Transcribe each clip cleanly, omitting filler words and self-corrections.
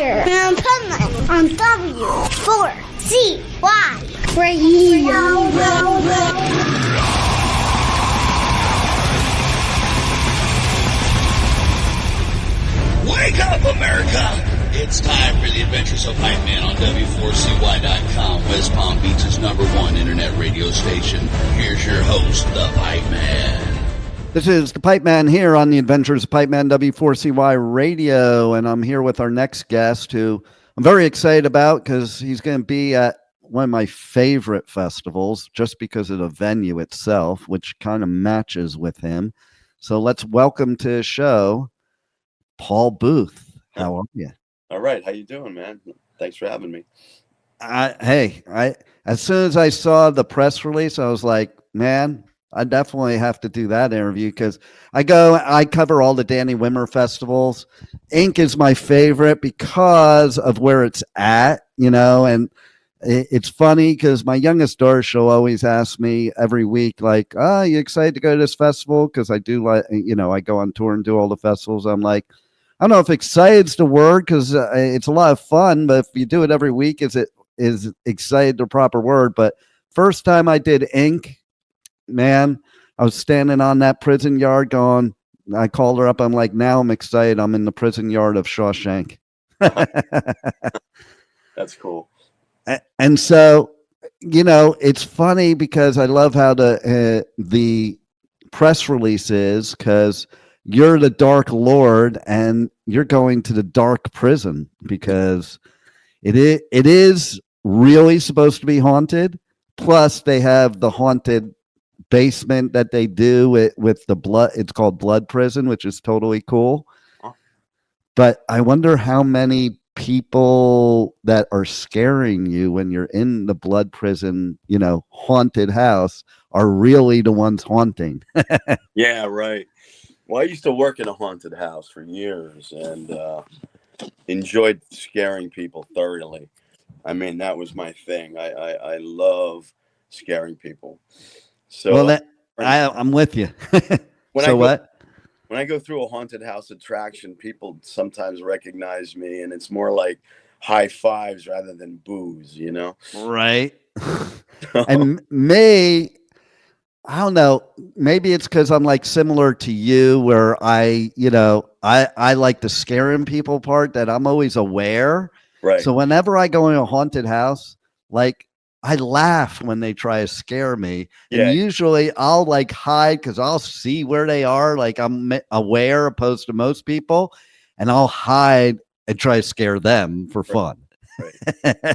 Adventure of Pipeman on W4CY Radio. Wake up, America! It's time for the Adventures of Pipeman on W4CY.com, West Palm Beach's #1 internet radio station. Here's your host, the Pipeman. This is the Pipeman here on the Adventures of Pipeman W4CY Radio, and I'm here with our next guest, who I'm very excited about because he's going to be at one of my favorite festivals just because of the venue itself, which kind of matches with him. So let's welcome to the show, Paul Booth. How are you? All right. How you doing, man? Thanks for having me. As soon as I saw the press release, I was like, man, I definitely have to do that interview because I cover all the Danny Wimmer festivals. Ink is my favorite because of where it's at, and it's funny because my youngest daughter, she'll always ask me every week, like, oh, you excited to go to this festival? Because I do, I go on tour and do all the festivals. I'm like, I don't know if excited's the word because it's a lot of fun, but if you do it every week, is excited the proper word? But first time I did Ink, man, I was standing on that prison yard going, I called her up. I'm like, now I'm excited. I'm in the prison yard of Shawshank. That's cool. And so, it's funny because I love how the press release is because you're the Dark Lord and you're going to the dark prison because it is really supposed to be haunted. Plus they have the haunted basement that they do with the blood. It's called Blood Prison, which is totally cool. But I wonder how many people that are scaring you when you're in the Blood Prison, haunted house are really the ones haunting. Yeah, right. Well, I used to work in a haunted house for years and enjoyed scaring people thoroughly. I mean, that was my thing. I love scaring people. So well, I'm with you. When I go through a haunted house attraction, people sometimes recognize me, and it's more like high fives rather than boos, Right. And I don't know, maybe it's because I'm like similar to you where I like the scaring people part that I'm always aware. Right. So whenever I go in a haunted house, like I laugh when they try to scare me. Yeah. And usually I'll like hide because I'll see where they are. Like I'm aware opposed to most people, and I'll hide and try to scare them for fun. Right.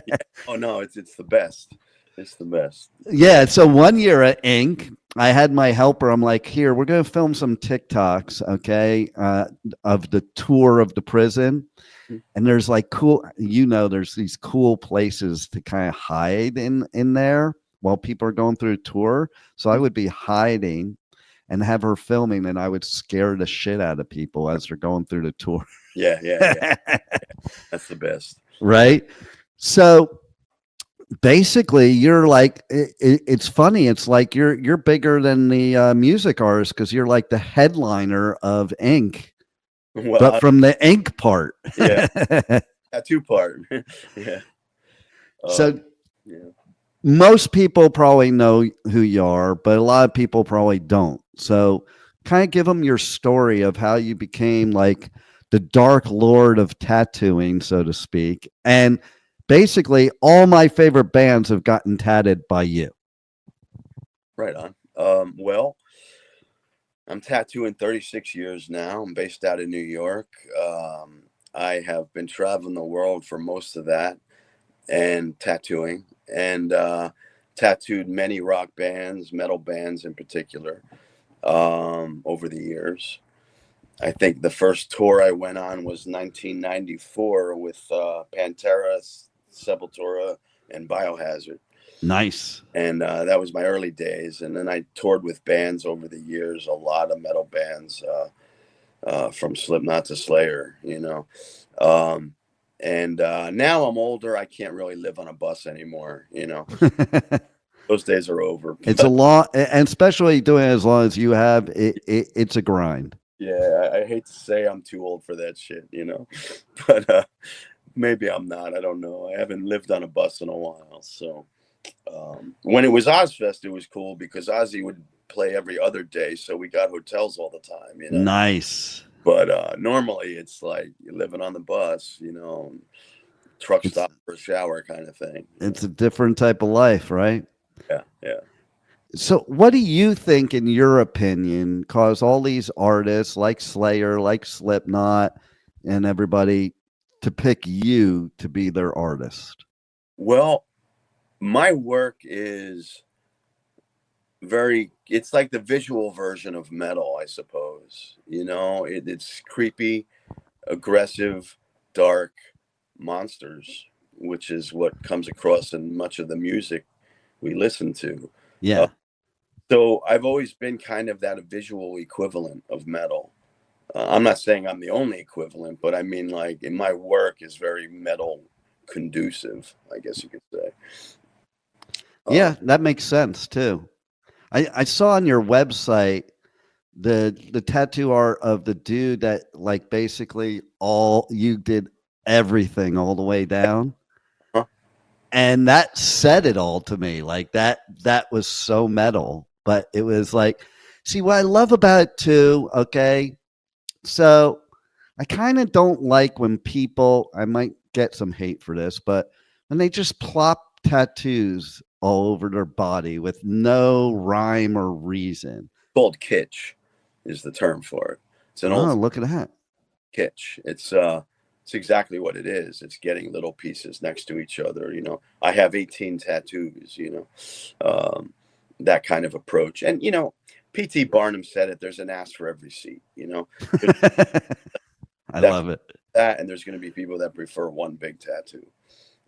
Yeah. Oh no, it's the best. It's the best. Yeah. So one year at Ink, I had my helper. I'm like, here, we're going to film some TikToks, okay, of the tour of the prison. And there's like there's these cool places to kind of hide in there while people are going through a tour. So I would be hiding and have her filming, and I would scare the shit out of people as they're going through the tour. Yeah. That's the best. Right. So basically you're like, it's funny. It's like you're bigger than the music artist because you're like the headliner of Ink. Well, but from the Ink part. Yeah. Tattoo part. Yeah. So most people probably know who you are, but a lot of people probably don't. So kind of give them your story of how you became like the Dark Lord of tattooing, so to speak. And basically all my favorite bands have gotten tatted by you. Right on. Well, I'm tattooing 36 years now. I'm based out of New York. I have been traveling the world for most of that and tattooing, and tattooed many rock bands, metal bands in particular, over the years. I think the first tour I went on was 1994 with Pantera, Sepultura, and Biohazard. Nice. And that was my early days. And then I toured with bands over the years, a lot of metal bands, from Slipknot to Slayer, And now I'm older. I can't really live on a bus anymore, Those days are over. It's a lot, and especially doing it as long as you have, it's a grind. Yeah, I hate to say I'm too old for that shit, Maybe I'm not. I don't know. I haven't lived on a bus in a while. So when it was Ozfest, it was cool because Ozzy would play every other day. So we got hotels all the time, you know. Nice. But normally it's like you're living on the bus, you know, truck stop for a shower kind of thing. It's a different type of life, right? Yeah, yeah. So what do you think, in your opinion, cause all these artists like Slayer, like Slipknot, and everybody to pick you to be their artist? Well, my work is it's like the visual version of metal, I suppose. You know, it's creepy, aggressive, dark monsters, which is what comes across in much of the music we listen to. Yeah. So I've always been kind of that visual equivalent of metal. I'm not saying I'm the only equivalent, but I mean, like, in my work is very metal conducive, I guess you could say. Yeah, that makes sense too. I saw on your website the tattoo art of the dude that, like, basically you did everything all the way down. Huh? And that said it all to me. Like, that was so metal, but it was like, see, what I love about it too. Okay. So I kind of don't like when people, I might get some hate for this, but when they just plop tattoos all over their body with no rhyme or reason. Called kitsch is the term for it. It's an old Look at that. kitsch. It's exactly what it is. It's getting little pieces next to each other. You know, I have 18 tattoos, you know, that kind of approach. And, you know, P.T. Barnum said it, there's an ass for every seat, you know. I love it. That, and there's going to be people that prefer one big tattoo.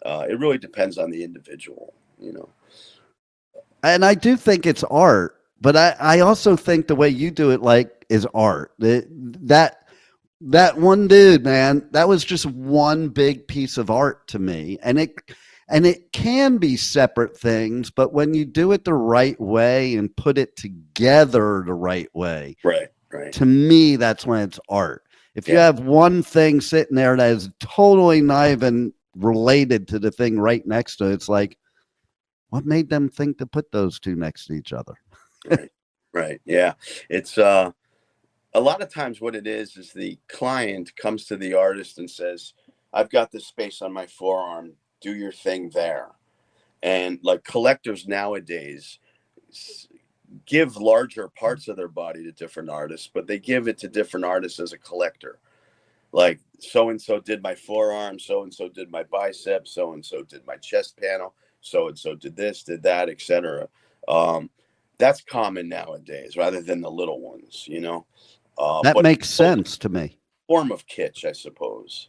It really depends on the individual, you know. And I do think it's art, but I also think the way you do it, like, is art. That one dude, man, that was just one big piece of art to me. And it can be separate things, but when you do it the right way and put it together the right way, right. To me, that's when it's art. If you have one thing sitting there that is totally not even related to the thing right next to it, it's like, what made them think to put those two next to each other? Right. Yeah. It's a lot of times what it is the client comes to the artist and says, I've got this space on my forearm, do your thing there. And like collectors nowadays give larger parts of their body to different artists, but they give it to different artists as a collector. Like, so-and-so did my forearm, so-and-so did my bicep, so-and-so did my chest panel, so-and-so did this, did that, etc. That's common nowadays rather than the little ones, you know. That makes sense to me. Form of kitsch, I suppose.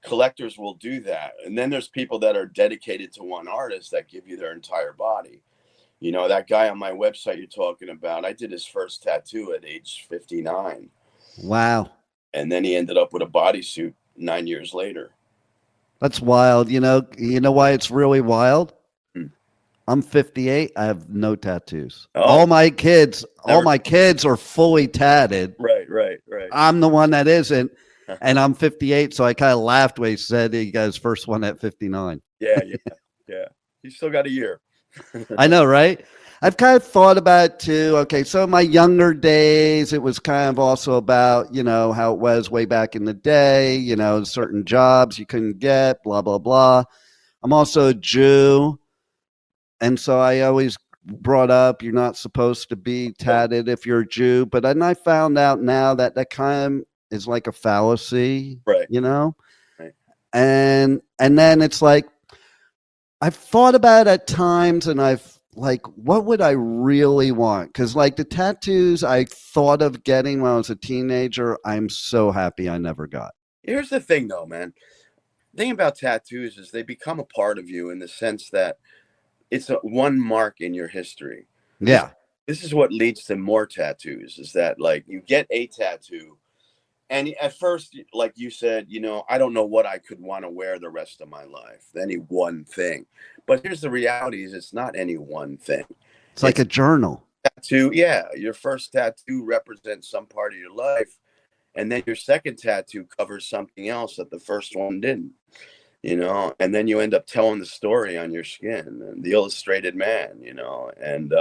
Collectors will do that. And then there's people that are dedicated to one artist that give you their entire body. You know, that guy on my website you're talking about, I did his first tattoo at age 59. Wow. And then he ended up with a bodysuit 9 years later. That's wild. You know why it's really wild? I'm 58. I have no tattoos. Oh. All my kids are fully tatted. Right. I'm the one that isn't. And I'm 58, so I kind of laughed when he said he got his first one at 59. Yeah. He's still got a year. I know, right? I've kind of thought about it too. Okay, so in my younger days, it was kind of also about, you know, how it was way back in the day, you know, certain jobs you couldn't get, blah, blah, blah. I'm also a Jew. And so I always brought up, you're not supposed to be tatted if you're a Jew. But then I found out now that kind of is like a fallacy, right? You know? Right. And then it's like, I've thought about it at times, and I've like, what would I really want? Because like the tattoos I thought of getting when I was a teenager, I'm so happy I never got. Here's the thing though, man. The thing about tattoos is they become a part of you in the sense that it's one mark in your history. Yeah. This is what leads to more tattoos, is that like you get a tattoo and at first, like you said, you know, I don't know what I could want to wear the rest of my life, any one thing. But here's the reality is it's not any one thing. It's like a journal. Tattoo, yeah. Your first tattoo represents some part of your life. and then your second tattoo covers something else that the first one didn't, you know, and then you end up telling the story on your skin, and the illustrated man, you know, and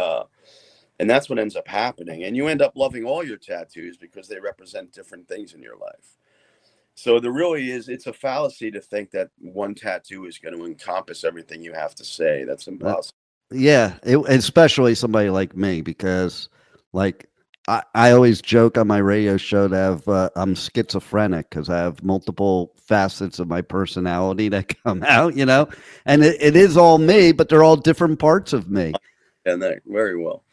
that's what ends up happening. And you end up loving all your tattoos because they represent different things in your life. So there really is, it's a fallacy to think that one tattoo is going to encompass everything you have to say. That's impossible. Yeah, especially somebody like me, because like I always joke on my radio show that I'm schizophrenic because I have multiple facets of my personality that come out, you know, and it is all me, but they're all different parts of me. And that very well.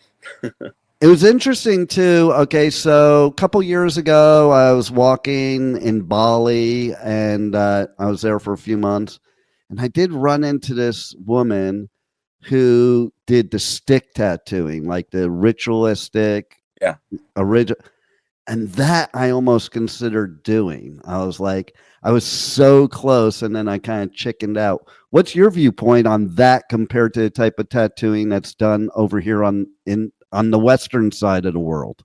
It was interesting too. Okay, so a couple years ago, I was walking in Bali, and I was there for a few months, and I did run into this woman who did the stick tattooing, like the ritualistic, original, and that I almost considered doing. I was like, I was so close, and then I kind of chickened out. What's your viewpoint on that compared to the type of tattooing that's done over here on the Western side of the world?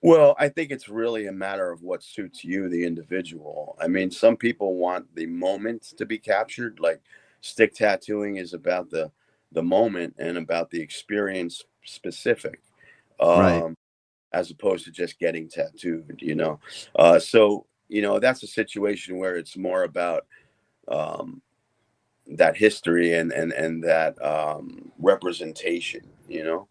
Well, I think it's really a matter of what suits you, the individual. I mean, some people want the moment to be captured. Like stick tattooing is about the moment and about the experience specific, Right. as opposed to just getting tattooed, you know. So, you know, that's a situation where it's more about that history and that representation, you know.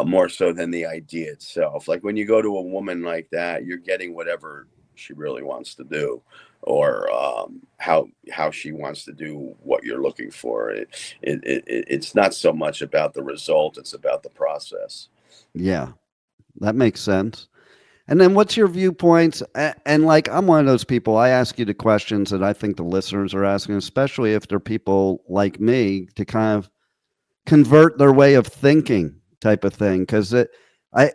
More so than the idea itself. Like when you go to a woman like that, you're getting whatever she really wants to do, or how she wants to do what you're looking for. It's not so much about the result; it's about the process. Yeah, that makes sense. And then what's your viewpoints? And like, I'm one of those people, I ask you the questions that I think the listeners are asking, especially if they're people like me, to kind of convert their way of thinking type of thing. Cause I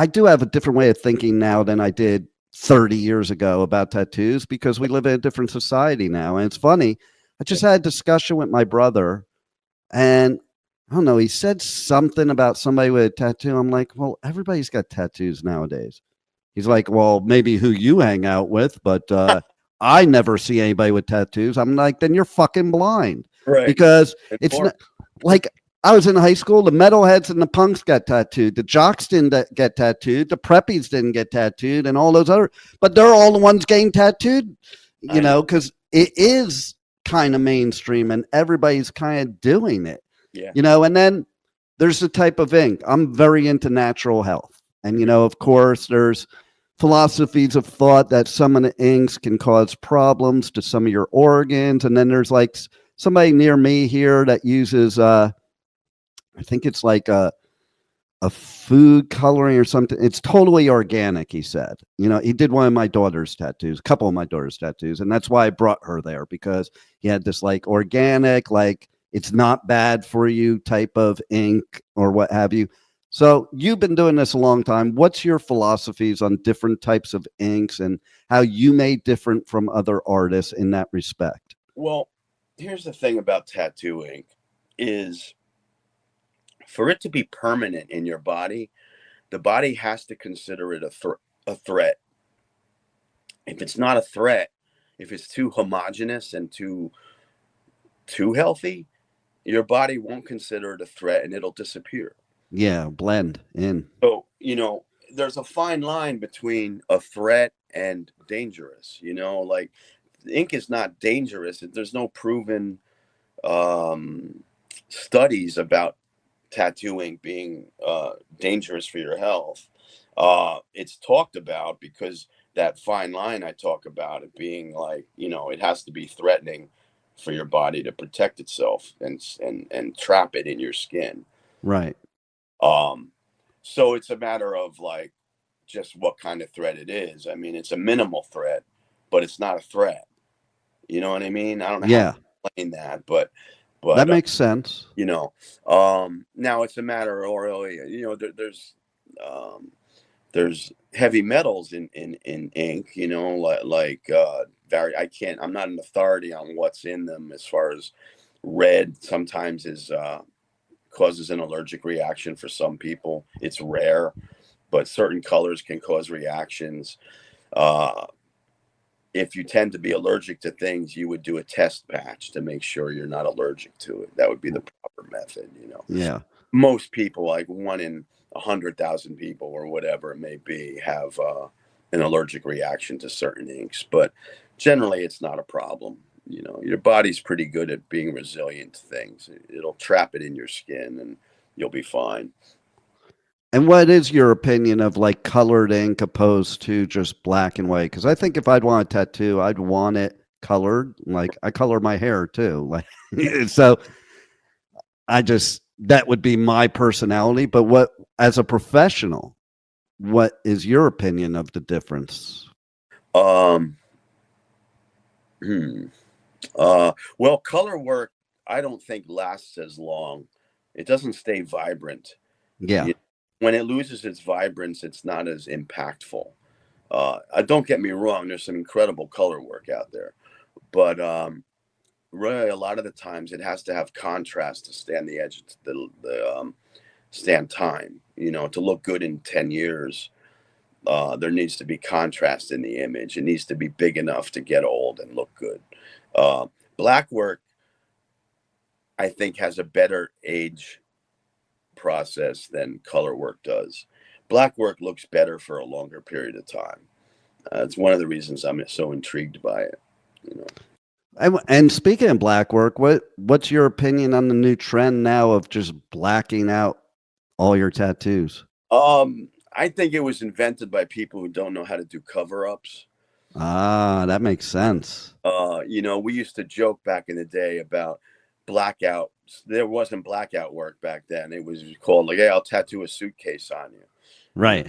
do have a different way of thinking now than I did 30 years ago about tattoos, because we live in a different society now. And it's funny. I just had a discussion with my brother, and I don't know, he said something about somebody with a tattoo. I'm like, well, everybody's got tattoos nowadays. He's like, well, maybe who you hang out with, but I never see anybody with tattoos. I'm like, then you're fucking blind. Right. Because it's not like, I was in high school, the metalheads and the punks got tattooed. The jocks didn't get tattooed. The preppies didn't get tattooed, and all those other, but they're all the ones getting tattooed, you know, because it is kind of mainstream and everybody's kind of doing it, you know. And then there's the type of ink. I'm very into natural health. And, you know, of course, there's philosophies of thought that some of the inks can cause problems to some of your organs. And then there's like somebody near me here that uses, I think it's like a food coloring or something. It's totally organic, he said. You know, he did one of my daughter's tattoos, a couple of my daughter's tattoos. And that's why I brought her there, because he had this like organic, like it's not bad for you type of ink or what have you. So you've been doing this a long time. What's your philosophies on different types of inks and how you may different from other artists in that respect? Well, here's the thing about tattoo ink is, for it to be permanent in your body, the body has to consider it a threat. If it's not a threat, if it's too homogeneous and too healthy, your body won't consider it a threat and it'll disappear. Yeah, blend in. So, you know, there's a fine line between a threat and dangerous, you know, like ink is not dangerous. There's no proven studies about tattooing being dangerous for your health. It's talked about because that fine line I talk about, it being like, you know, it has to be threatening for your body to protect itself and trap it in your skin. Right. So it's a matter of like just what kind of threat it is. I mean, it's a minimal threat, but it's not a threat. You know what I mean? I don't know how to explain that, but that makes sense. You know, now it's a matter of really, you know, there's heavy metals in ink, you know, like I'm not an authority on what's in them. As far as red sometimes is causes an allergic reaction for some people. It's rare. but certain colors can cause reactions. If you tend to be allergic to things, you would do a test patch to make sure you're not allergic to it. That would be the proper method, you know. Yeah. Most people, like 1 in 100,000 people or whatever it may be, have an allergic reaction to certain inks, but generally it's not a problem. You know, your body's pretty good at being resilient to things. It'll trap it in your skin and you'll be fine. And what is your opinion of like colored ink opposed to just black and white? Because I think if I'd want a tattoo, I'd want it colored. Like I color my hair too. Like so that would be my personality. But what, as a professional, what is your opinion of the difference? Well, color work, I don't think lasts as long. It doesn't stay vibrant. Yeah. When it loses its vibrance, it's not as impactful. Don't get me wrong, there's some incredible color work out there, but really a lot of the times it has to have contrast to stand the edge, stand time, you know, to look good in 10 years. There needs to be contrast in the image. It needs to be big enough to get old and look good. Black work, I think, has a better age process than color work does. Black work looks better for a longer period of time. It's one of the reasons I'm so intrigued by it, you know. And speaking of black work, what's your opinion on the new trend now of just blacking out all your tattoos? I think it was invented by people who don't know how to do cover-ups. Ah, that makes sense. You know, we used to joke back in the day about blackout. There wasn't blackout work back then. It was called like, hey, I'll tattoo a suitcase on you. Right.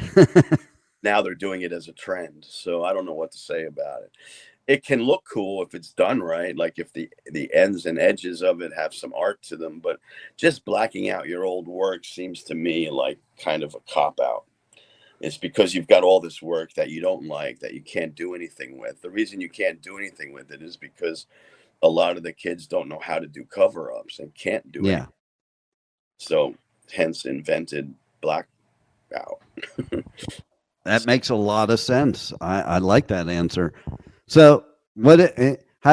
Now they're doing it as a trend. So I don't know what to say about it. It can look cool if it's done right. Like if the ends and edges of it have some art to them, but just blacking out your old work seems to me like kind of a cop out. It's because you've got all this work that you don't like, that you can't do anything with. The reason you can't do anything with it is because a lot of the kids don't know how to do cover-ups and can't do it. So hence invented blackout. That makes a lot of sense. I like that answer. So how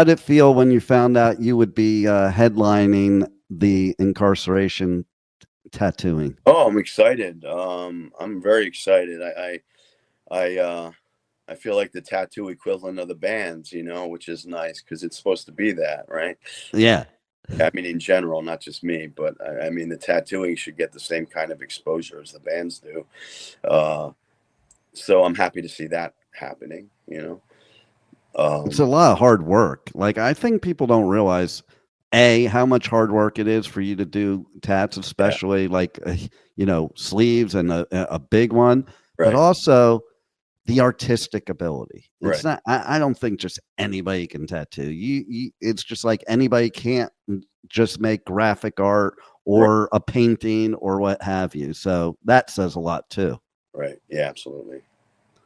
did it feel when you found out you would be headlining the Inkcarceration tattooing? Oh, I'm excited. I'm very excited. I feel like the tattoo equivalent of the bands, you know, which is nice because it's supposed to be that, right? Yeah. I mean, in general, not just me, but I mean, the tattooing should get the same kind of exposure as the bands do. So I'm happy to see that happening, you know. It's a lot of hard work. Like, I think people don't realize, how much hard work it is for you to do tats, especially like, you know, sleeves and a big one, but also the artistic ability. It's not, I don't think just anybody can tattoo. It's just like anybody can't just make graphic art or a painting or what have you. So that says a lot too. Right. Yeah, absolutely.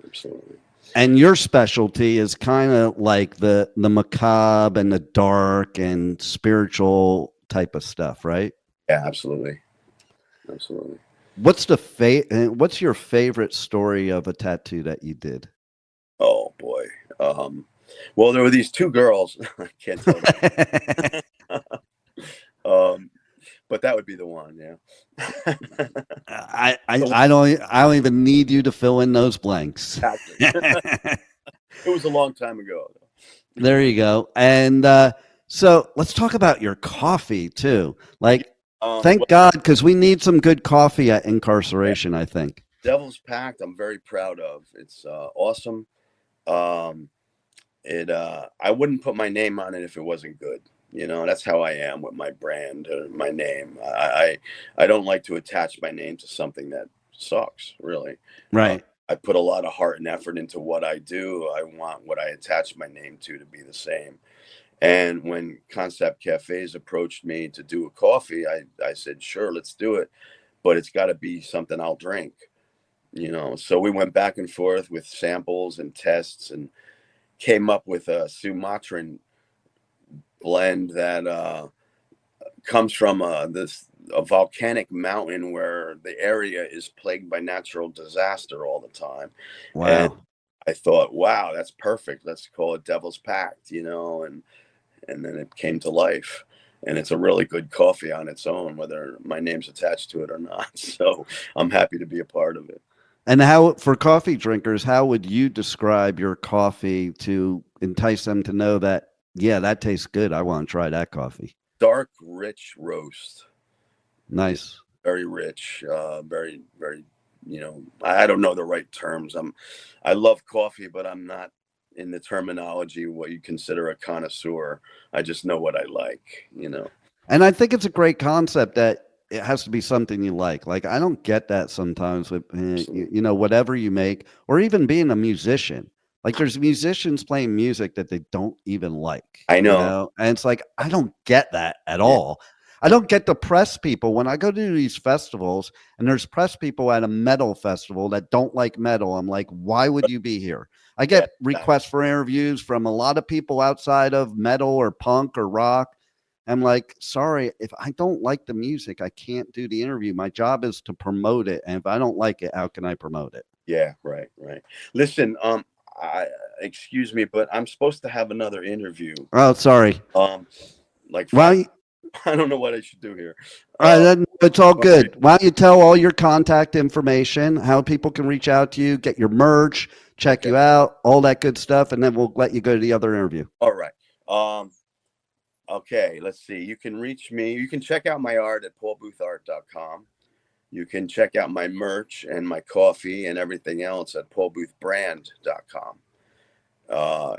Absolutely. And your specialty is kind of like the macabre and the dark and spiritual type of stuff, right? Yeah, absolutely. Absolutely. What's your favorite story of a tattoo that you did? Oh boy. Well, there were these two girls. I can't tell that. But that would be the one, yeah. I don't even need you to fill in those blanks. It was a long time ago. There you go. And so let's talk about your coffee too. Like, thank God, because we need some good coffee at Inkcarceration, I think. Devil's Pact, I'm very proud of. It's awesome. I wouldn't put my name on it if it wasn't good. You know, that's how I am with my brand or my name. I don't like to attach my name to something that sucks, really. Right. I put a lot of heart and effort into what I do. I want what I attach my name to be the same. And when Concept Cafes approached me to do a coffee, I said, sure, let's do it. But it's got to be something I'll drink, you know. So we went back and forth with samples and tests and came up with a Sumatran blend that comes from a volcanic mountain where the area is plagued by natural disaster all the time. Wow. And I thought, wow, that's perfect. Let's call it Devil's Pact, and then it came to life. And it's a really good coffee on its own, whether my name's attached to it or not. So I'm happy to be a part of it. And how, for coffee drinkers, how would you describe your coffee to entice them to know that, yeah, that tastes good, I want to try that coffee? Dark, rich roast. Nice. Very rich, very, very, I don't know the right terms. I love coffee, but I'm not in the terminology what you consider a connoisseur. I just know what I like, And I think it's a great concept that it has to be something you like. Like, I don't get that sometimes with, whatever you make, or even being a musician. Like, there's musicians playing music that they don't even like. I know. And it's like, I don't get that at all. I don't get the press people. When I go to these festivals and there's press people at a metal festival that don't like metal, I'm like, why would you be here? I get requests for interviews from a lot of people outside of metal or punk or rock. I'm like, sorry, if I don't like the music, I can't do the interview. My job is to promote it. And if I don't like it, how can I promote it? Yeah, right. Listen, excuse me, but I'm supposed to have another interview. Oh, sorry. I don't know what I should do here. All right, it's all good. Why don't you tell all your contact information, how people can reach out to you, get your merch, check you out, all that good stuff, and then we'll let you go to the other interview. All right. Okay, let's see. You can reach me. You can check out my art at paulboothart.com. You can check out my merch and my coffee and everything else at paulboothbrand.com.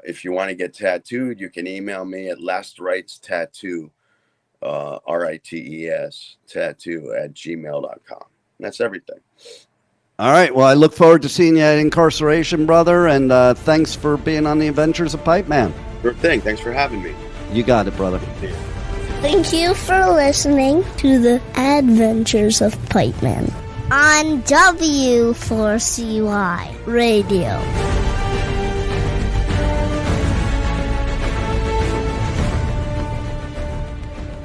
If you want to get tattooed, you can email me at lastritestattoo, RITES, tattoo@gmail.com. That's everything. All right. Well, I look forward to seeing you at Inkcarceration, brother. And thanks for being on the Adventures of Pipeman. Sure thing. Thanks for having me. You got it, brother. Thank you for listening to the Adventures of Pipeman on W4CY Radio.